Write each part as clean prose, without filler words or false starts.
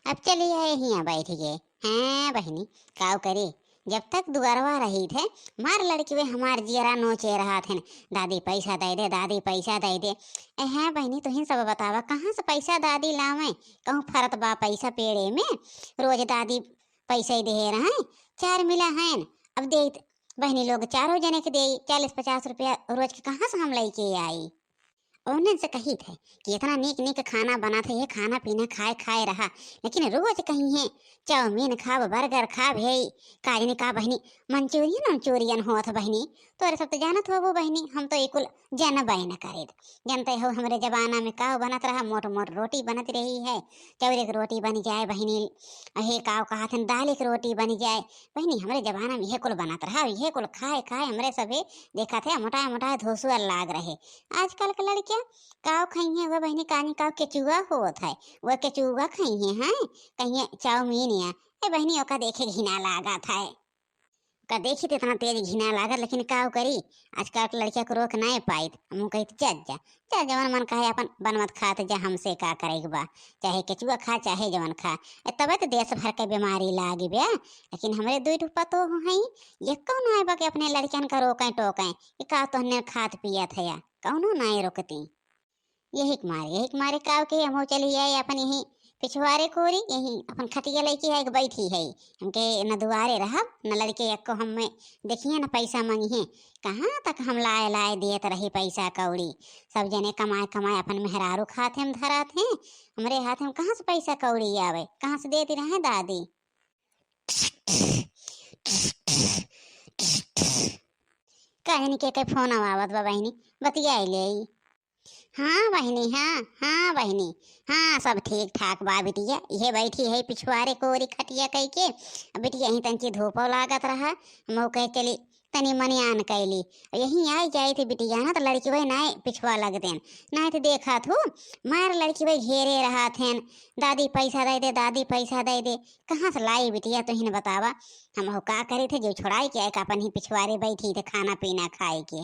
अब चली आए हिया बैठ गए। हैं बहनी, काव करे। जब तक दुआरवा रही थे, मार लड़की वे हमार जियरा नोचे रहा थे। दादी पैसा दे दे, दादी पैसा दे दे। हैं बहनी, तुहिन सब बतावा कहाँ से पैसा दादी लावे। कहूँ फरत बा पैसा पेड़े में। रोज दादी पैसा ही दे रहे, चार मिला है। अब दे बहनी लोग चारों जने के दे 40-50 रुपया रोज के कहाँ से हम लेके आई। उन्होंने से कही थे कि इतना नीक नीक खाना बना थे, ये खाना पीना खाए खाए रहा, लेकिन रोज कहीं है चाउमीन खाब, बर्गर खाब है। काजनी का बहनी, मंचूरियन मंचूरियन होत बहनी। तोरे सब तो जानत हो वो बहनी, हम तो एकुल जानबे न करे। जानते हो हमरे जमाना में का बनत रहा, मोट मोट रोटी बनत रही है। चौरे की रोटी बन जाए बहनी, हे काव कहा थे दाल की रोटी बन जाए बहनी। हमरे जमाना में यह कुल बनत रहा, यह कुल खाए खाए हमरे सभी देखा थे मोटा मोटा धोसुआ लाग रहे। आजकल के लड़कियां काव खाई है वह बहनी, कानी काव केचुआ होत है, वह केचुआ खाई है। हैं कहीं चाउमीन या ए बहनी ओका देखे घिना लागत है। का देखी तो इतना तेज घिना लागत, लेकिन काव करी। आजकल के लड़किया को रोक नहीं पाई। हम कही जा जा जा, जवन मन कहे अपन बनमत खात जा, हमसे का करे बा। चाहे केचुआ खा चाहे जवन खा, तबे तो देश भर के बीमारी लागी बे। लेकिन हमरे दुई ठो पतो हैं, ये कौन है बा के अपने लड़कियन का रोकें टोकें कि का तो हन्ने खात पियत है या कौनो नहीं रोकती। यही मारे काव के हम चली आए अपन यही पिछवारे कोरी, यही अपन खटिया लेके है बैठी है। हमके न दुआरे रहा न लड़के एक को हमें देखिए न पैसा मांगी है। कहाँ तक हम लाए लाए दिए रही पैसा कौड़ी। सब जने कमाए कमाए अपन मेहरारू खाते हम धरात हैं, हमरे हाथ में कहाँ से पैसा कौड़ी आवे, कहाँ से देती रहे दादी। कहनी के फोन आवत बा बहनी, बतिया ले। हाँ बहनी, हाँ हाँ बहनी, हाँ सब ठीक ठाक बा बिटिया। ये बैठी है पिछवारे कोरी खटिया कह के। बिटिया यहीं तंची धूपो लागत रहा, मऊ कह चली तनी मनी आन कैली। यहीं आई जाई थी बिटिया ना, तो लड़की भाई ना पिछवा लग देन ना, तो देखा थू मार लड़की भाई घेरे रहा थे। दादी पैसा दे दे, दादी पैसा दे दे। कहाँ से लाई बिटिया तो ही बतावा। हम का करे थे जो छोड़ाई के अपन ही पिछवारे बैठी थे खाना पीना खाए के।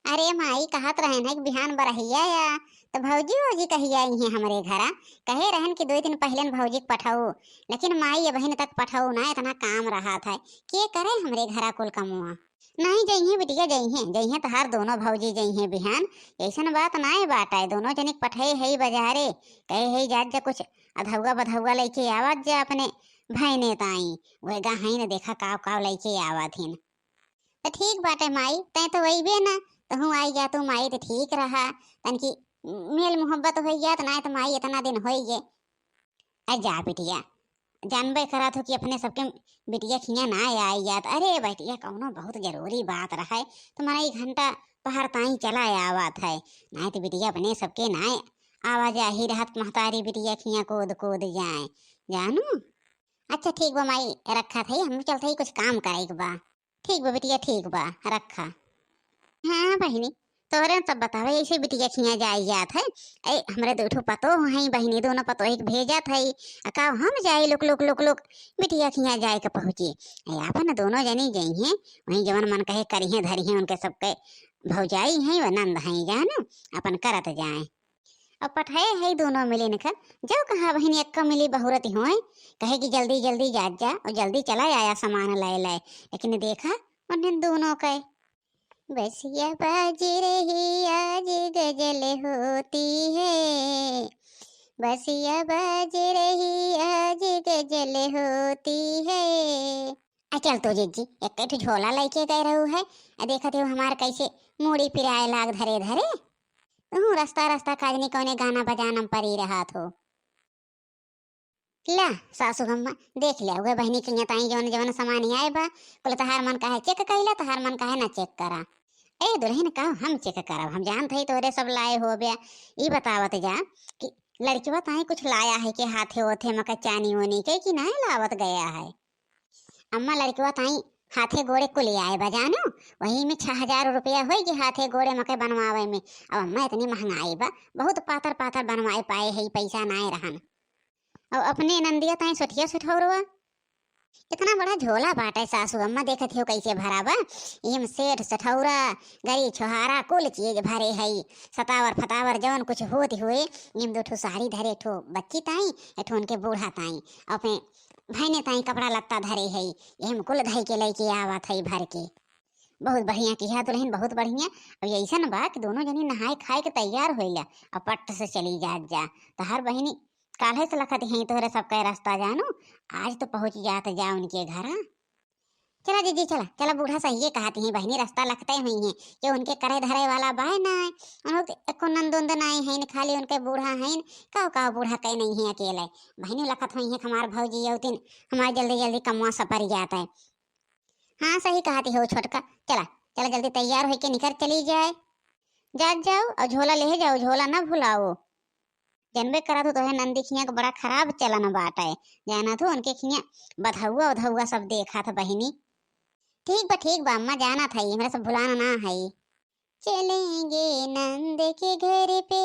अरे माई कहत रहन है कि बिहान बरहिया या तो भौजी वौजी कही आई हैं हमरे घरा। कहे रहन कि 2 दिन पहले भौजी के पठाऊ, लेकिन माई बहन तक पठाऊ ना, इतना काम रहा था के करे हमरे घरा कुल कमुआ। नहीं जइहे बिटिया, जइहे तो हर दोनों भौजी जइहे बिहान। ऐसन बात ना बाटा, दोनों जनिक पठाई है बाजारे। कहे है जात जा कुछ अधौगा बधौगा लेके आवत जा अपने भैने ताई। वह गहाई ने देखा काव काव लेके आवत हिन। तो ठीक बाटे माई, तै तो वही ना, तो हूँ आई जा तू माई तो ठीक रहा। तन की मेल मोहब्बत हो गया तो ना, तो माई इतना दिन हो गए। अरे जा बिटिया, जानबे करा थो कि अपने सबके बिटिया खिया ना आई जात। अरे बिटिया कौनो बहुत जरूरी बात रहा है, तो मारा 1 घंटा बाहर ताई चला आवत है। ना तो बिटिया अपने सबके ना आवाज ही रहत, महतारी बिटिया खिया कूद कूद जाए जानू। अच्छा ठीक बा माई, रखा थे हम चलते ही कुछ काम करे बा। ठीक बा बिटिया, ठीक बा, रखा। हाँ बहिनी, तोरे सब बतावे ऐसे बिटिया खिया जाई जात है। ए हमरे 2 ठो पतो हैं बहिनी, दोनों पतो एक भेजत है। का हम जाए लुक लुक लुक लुक बिटिया खिया जाए के पहुँची। अपन दोनों जनी जई हैं, वहीं जवन मन कहे करिए धरिए उनके सबके भौजाई हैं व नंद हैं जानू, अपन करत जाए। अब पठाए है दोनों मिले निकल जाओ। कहा बहनी अक्का मिली बहुरत हो, कहे कि जल्दी जल्दी जात जा और जल्दी चला आया सामान लाए लाए। लेकिन देखा उन्हें दोनों कहे बसिया बाज रही आज गजल होती है, बसिया बाज रही आज गजल होती है। चल तो जीजी एक झोला लेके गए रहू है। देखते हो हमार कैसे मूड़ी पिराए लाग धरे धरे। रास्ता रास्ता काजनी कोने गाना बजाना परी रहा थो। ला सासू अम्मा देख लिया हुए बहनी के ताई जवन जवन सामान आए बा, बोले तहार मन का है चेक कइला, तहार मन का है ना चेक करा। ए दुल्हन का हम चेक करब, हम जानते ही तोरे सब लाए हो बया। ई बतावत जा कि लड़किवा ताई कुछ लाया है के हाथे ओथे मका चानी ओनी के कि नहीं लावत गया है। अम्मा लड़किवा ताई हाथे गोड़े को ले आए बजानो, वही में 6000 रुपया हो गए हाथे गोड़े मके बनवावे में। अब अम्मा इतनी महंगाई बा, बहुत पातर पातर बनवाए पाए है पैसा नाए रहन। अब अपने नंदिया ताई सोठिया सुठौरवा इतना बड़ा झोला बाटे सासू अम्मा, देखत हो कैसे भरा बा। इम सेठ सठौरा गरी छोहारा कुल चीज भरे हई। सतावर फतावर जवन कुछ होत हुए, इम दो ठो साड़ी धरे, ठो बच्ची ताई एठो उनके बूढ़ा ताई अपने भैने ताई कपड़ा लत्ता धरे हई। इम कुल धई के लेके आवत हई भर के। बहुत बढ़िया किया दुल्हन, बहुत बढ़िया। अब ऐसा न बा कि दोनों जनी नहाए खाए के तैयार होइला और पट से चली जात जा। तो हर बहिनी काल्हे से लखत ही तोहरे सबका रास्ता जानो, आज तो पहुंच जात जा उनके घर। चला दीदी चला चला, बूढ़ा सही है कहती हैं बहनी, रास्ता लगते हुई हैं कि उनके करे धरे वाला बाय ना है। उन एको नंदुंद नाई है, खाली उनके बूढ़ा है। काव काव बूढ़ा कहीं नहीं है अकेले। बहनी लखत हुई है हमार भौजी उतिन हमारे जल्दी जल्दी कमुआ सपर जाता है। हाँ सही कहती हो छोटका, चला चला जल्दी तैयार होके निकल चली जाए। जात जाओ और झोला ले जाओ, झोला ना भुलाओ। जनबे करा तो है नंदी खिया का बड़ा खराब चलन बाटा है। जाना तो उनके खिया बधौआ उधौआ सब देखा था बहिनी। ठीक बा अम्मा, जाना था ये मेरा सब भुलाना ना है। चलेंगे नंद के घर पे,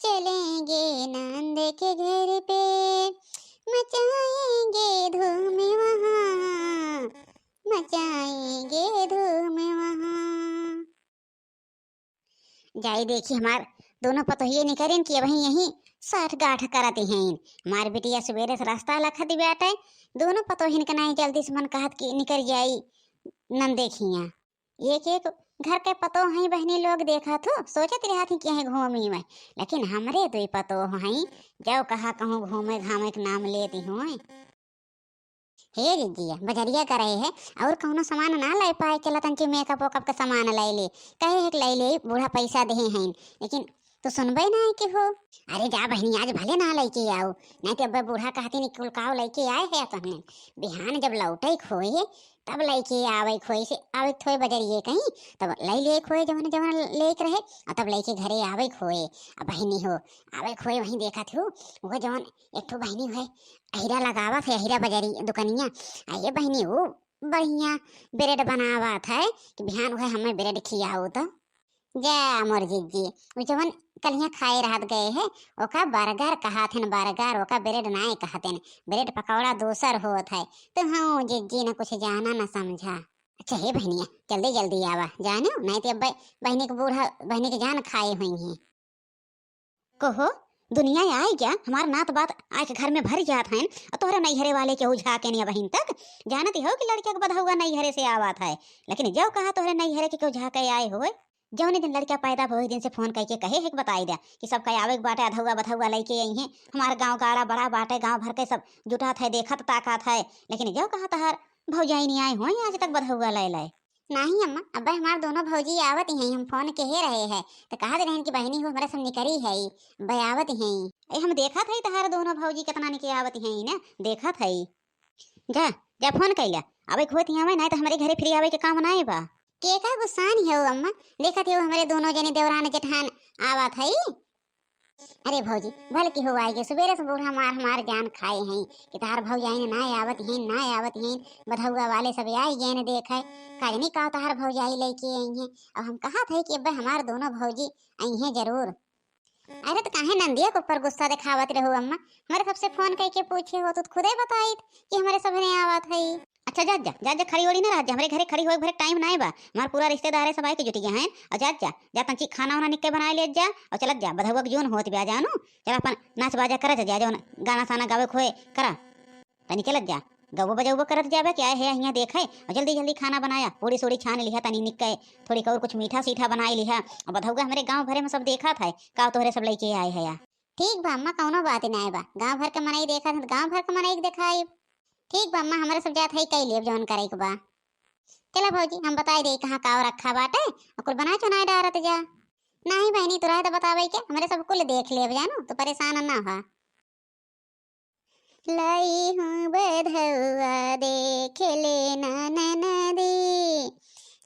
चलेंगे नंद के घर पे, मचाएंगे धूम वहाँ, मचाएंगे धूम वहाँ। जाई देखी हमार दोनों पतोहिए निकरें कि वही यही साठ गाठ कराती हैं। हमार बिटिया सवेरे से रास्ता लखत बाटे, दोनों पतोहिन के नहीं जल्दी से मन कहत कि निकल जाई नन देखिया। एक एक घर के पतो हैं बहनी लोग देखा तो सोचत रहा थी कि घूमी में, लेकिन हमरे तो पतो हैं जाओ कहा कहूँ घूमे घामे के नाम लेती हूँ। हे दीजिए बजरिया करे है और कौनो सामान ना ला पाए, चला तंची मेकअप वेकअप का सामान लाई ले, कहे है लाई ले बूढ़ा पैसा दे हैं, लेकिन तो सुनबे ना है कि हो। अरे जा बहनी आज भले ना लेके आओ, नहीं तो अब बूढ़ा कहते नहीं कुलकाव लेके आए है तुमने। बिहान जब लौटे खोए तब लेके आवे, खोए से आवे थोए बजरिए कहीं तब लाई ले खोए जवन जवन लेके रहे और तब लेके घरे आवे खोए। अब बहनी हो आवे खोए वहीं देखा थी वो जवन एक ठो बहनी है अहिरा लगावत है, अहिरा बजारी दुकनिया। आइए बहनी वो बढ़िया ब्रेड बनावत है कि बिहान है हमें ब्रेड खियाओ तो। जा मोर जीजी वो जवन कलिया खाए रहत गए है ओका बर्गर कहत हैं, बर्गर ओका ब्रेड नाए कहत हैं, ब्रेड पकौड़ा दूसर होत है। तो हाँ जीजी ने कुछ जाना ना समझा। अच्छा हे बहनिया जल्दी जल्दी आवा जानो, नहीं तो अब बहनी के बूढ़ा बहनी के जान खाए हुई हैं। कहो दुनिया आए क्या हमार नात बात आए के घर में भर जात हैं और तोहरे नैहरे वाले के उझा के नहीं बहिन तक जानती हो कि लड़का के बधा हुआ नैहरे से आवत है, लेकिन जो कहा तोहरे नैहरे के उझा के आए हुए जौन दिन लड़का पैदा हो दिन से फोन करके कहे है कि बताई दे कि सब कहे आवे के बाटे अधौआ बधौआ लेके आई हैं। हमारे गाँव गाड़ा बड़ा बाटे, गाँव भर के सब जुटा थे देखत ताकत है, लेकिन जो कहा तहार भौजाई नहीं आए हो आज तक बधौआ ले लाए। नहीं अम्मा अब हमार दोनों भौजी आवत हैं, हम फोन के हे रहे हैं तो कहा दे रहे कि बहनी हो हमारा सब निकरी है बयावत हैं। ए हम देखा था तहार दोनों भौजी कितना निके आवत हैं ना, देखा था। जा जा फोन कैला अबे खोती हमें नहीं तो हमारे घरे फ्री आवे के काम नहीं बा। के का गुस्सान है अम्मा, देखा थे हमारे दोनों जने देवरान जेठान आवत है। अरे भौजी भल की हो आएगी सवेरे से बूढ़ा मार हमार जान खाए हैं कि तार भौजाई ना आवत हैं ना आवत हैं, बधौआ वाले सब आई गए ने देखे काजनी का तार भौजाई लेके आई हैं। अब हम कहा थे कि अब हमार दोनों भौजी आई हैं जरूर। अरे तो काहे नंदिया के ऊपर गुस्सा दिखावत रहो अम्मा, हमारे सबसे फोन करके पूछे हो तो खुदे बताई कि हमारे सब ने आवत है। अच्छा जा जा जा जा खड़ी होड़ी ना रह जा, हमारे घरे खड़ी होए भरे टाइम ना बा, हमार पूरा रिश्तेदार है सब आए के जुटी गए हैं। और जा जा जा तंची खाना वाना निके बना ले जा और चलत जा बधौआ के जोन होत बा जानो, चल अपन नाच बाजा करत जा, जौन गाना साना गावे खोए करा तनी चलत जा गवो बजाऊ करत जाबे क्या है यहाँ देखे और जल्दी जल्दी खाना बनाया पूरी सोड़ी छान लिहा तनी निके थोड़ी और कुछ मीठा सीठा बनाई लिहा और बधौआ हमारे गाँव भरे में सब देखा था का तोहरे सब लेके आए है। ठीक बा अम्मा कौनो बात नहीं बा, गाँव भर के मनाई देखा था गाँव भर के मनाई दिखाई। ठीक बा अम्मा हमारे सब जात है कई लिए जौन करे के बा। चला भौजी हम बताई दे कहाँ का रखा बाटे और कुल बना चुनाई डारत जा। नहीं बहनी तो रहे तो बतावे के हमारे सब कुल देख ले जानो तो परेशान ना हो। लाई हूँ बधौआ देख लेना ननदी,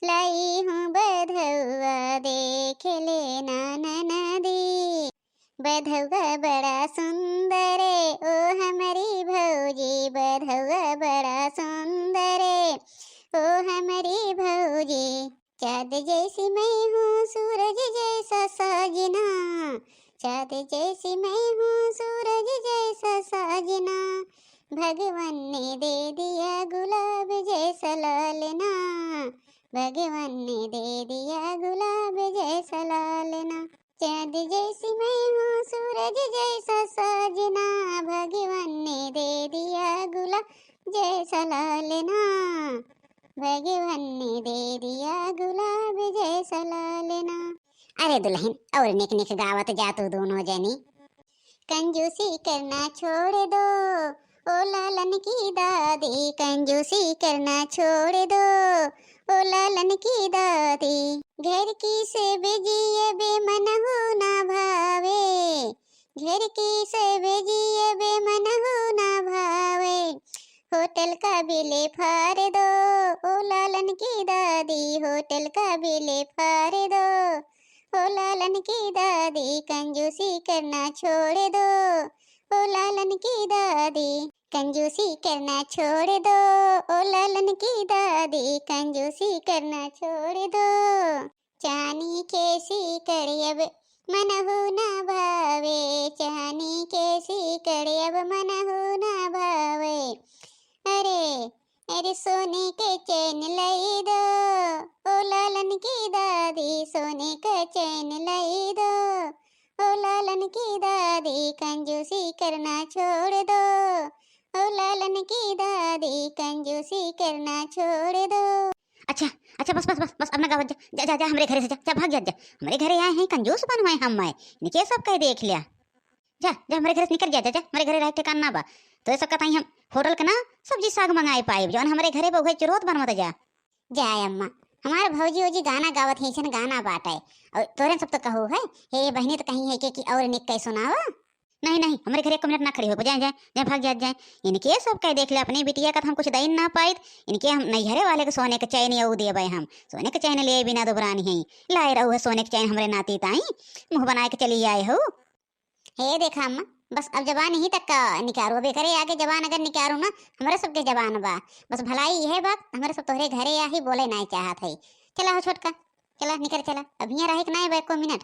लाई हूँ बधौआ देख लेना ननदी, बधौआ बड़ा सुंदर ओ हमारी भौजी, बधौआ बड़ा सुंदर ओ हमारी भौजी, चाँद जैसी मैं हूँ सूरज जैसा साजना, चाँद जैसी मैं हूँ सूरज जैसा साजना, भगवान ने दे जैसा लालना, भगवान ने दे दिया गुलाब जैसा लालना। अरे दुल्हन और निक निक गावत जा तू दोनों जनी। कंजूसी करना छोड़ दो ओ लालन की दादी, कंजूसी करना छोड़ दो ओ लालन की दादी। घर की से बेजिए बेमन हो ना भावे, घर की से बेजिए बेमन हो ना भावे। होटल का बिल फाड़ दो ओ लालन की दादी, होटल का बिल फाड़ दो ओ लालन की दादी। कंजूसी करना छोड़ दो ओ लालन की दादी, कंजूसी करना छोड़ दो ओ लालन की दादी, कंजूसी करना छोड़ दो। चानी कैसी कड़ियब मन हो ना भावे, चानी कैसी कड़ियब मन हो ना भावे। अरे अरे सोने के चैन लाई दो ओ लालन की दादी, सोने का चैन लाई दो ओ लालन की दादी। कंजूसी करना छोड़ दो ओ लालन की दादी, कंजूसी करना छोड़ दो। अच्छा अच्छा बस बस बस बस अब ना गावत जा, जा जा जा हमरे घरे से जा, जा भाग जा, जा हमारे घरे आए हैं कंजूस बनवाए हम मैं इनके सब कह देख लिया। जा जा हमारे घर से निकल जा, जा जा हमारे घरे रह ठिकाना ना बा। तो ये सब का ताई हम होटल के ना सब्जी साग मंगाए पाए जौन हमारे घरे बहु चुरोत बनवत जा। जाए अम्मा हमारे भौजी ओजी गाना गावत है, ऐसन गाना बाटे और तोरे सब तो कहू है हे बहनी तो कहीं है कि और निक कह सुनावा। नहीं नहीं हमारे घर एक मिनट ना खड़ी हो जाए, जाए जाए भाग जाए जाए। इनके सब कह देख ले अपनी बिटिया का हम कुछ दई ना पाए, इनके हम नैहरे वाले के सोने के चैन यू दे भाई, हम सोने के चैन ले बिना दुबरानी है लाए रहू है सोने के चैन हमारे नाती ताई मुँह बनाए के चली आए हो। हे देखा अम्मा बस अब जबान ही तक का निकारो, अबे करे आगे जबान अगर निकारो ना हमारे सबके जबान बा। बस भलाई यह बात हमारे सब तोहरे घरे आ ही बोले नहीं चाहत है। चला हो छोटका चला निकल चला, अब यहाँ रहे नहीं बैको मिनट।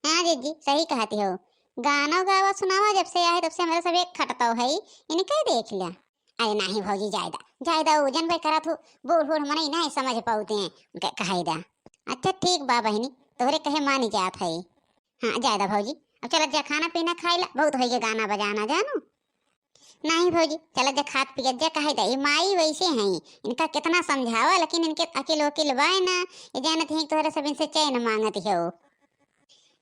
हाँ जी सही कहती हो, गाना गावा सुनावा जब से आए तब से हमारे सब एक खटता है इनके देख लिया। अरे नहीं भौजी जायदा जायदा ओजन भाई करा थू बूढ़ बूढ़ मने नहीं समझ पाते हैं कहाईदा। अच्छा ठीक बा बहनी तोहरे कहे मानी जात है। हाँ जायदा भौजी अब चल जा खाना पीना खाई ला, बहुत हो गाना बजाना जानो। नहीं भौजी चल जा खात पियत जा कहे ये माई वैसे हैं इनका कितना समझावा लेकिन इनके अकिल वकिल बाय ना, ये जानत है तोहरा सब इनसे चैन मांगत हो।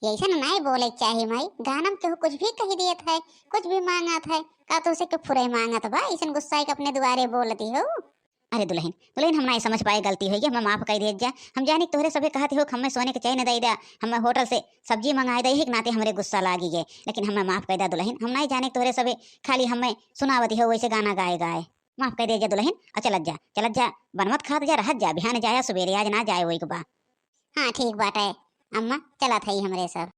ऐसा नहीं बोले चाहिए माई, गाना में केहू कुछ भी कही दियत है कुछ भी मांगत है का तो उसे के फुरे मांगत बा, ऐसा गुस्सा के अपने दुआरे बोलती हो। अरे दुल्हन दुल्हन हम नहीं समझ पाए गलती हुई हमें माफ कर दे जा। हम जाने तोहरे सबे कहते हो हमें सोने के चैन दे दिया, हमें होटल से सब्जी मंगाए दे नाते हमारे गुस्सा लागी गए, लेकिन हमें माफ कर दिया दुल्हन। हम नहीं जाने तोहरे सबे खाली हमें सुनावती हो वैसे गाना गाए गाए, माफ कर दे जा दुल्हन। और चलत जा बनमत खात जा रहत जा, बिहान जाया सवेरे आज ना जाए वही के बा। हाँ ठीक बात है अम्मा चला था हमरे सब।